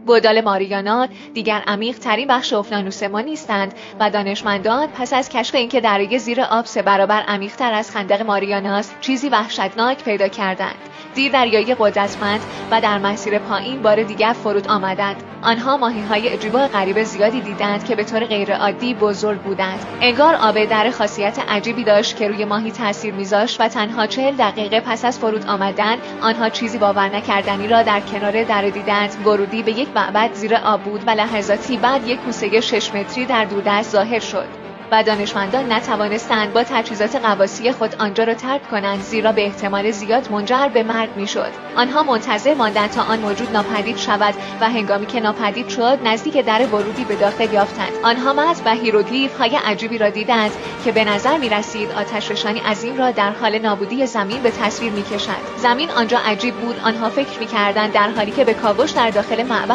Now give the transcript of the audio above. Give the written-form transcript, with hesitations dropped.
گودال ماریانا دیگر عمیق ترین بخش اقیانوس ما نیستند و دانشمندان پس از کشف اینکه دره زیر آب 3 برابر عمیق‌تر از خندق ماریاناست، چیزی وحشتناک پیدا کردند. زیردریایی قدرتمند و در مسیر پایین بار دیگر فرود آمدند. آنها ماهی‌های عجیب و غریب زیادی دیدند که به طور غیرعادی بزرگ بودند. انگار آب دره خاصیت عجیبی داشت که روی ماهی تاثیر می‌ذاشت و تنها 40 دقیقه پس از فرود آمدن آنها چیزی باور نکردنی را در کنار دره دیدند. ورودی به یک معبد زیر آب بود و لحظاتی بعد یک کوسه 6 متری در دوردست ظاهر شد. و دانشمندان نتوانستند با تجهیزات غواصی خود آنجا را ترک کنند، زیرا به احتمال زیاد منجر به مرگ میشد. آنها منتظر ماندند تا آن موجود ناپدید شود و هنگامی که ناپدید شد نزدیک در ورودی به داخل یافتند. آنها متن و هیروگلیف‌های عجیبی را دیدند که به نظر می‌رسید آتشفشانی عظیم را در حال نابودی زمین به تصویر می‌کشد. زمین آنجا عجیب بود. آنها فکر می‌کردند در حالی که به کاوش در داخل معبد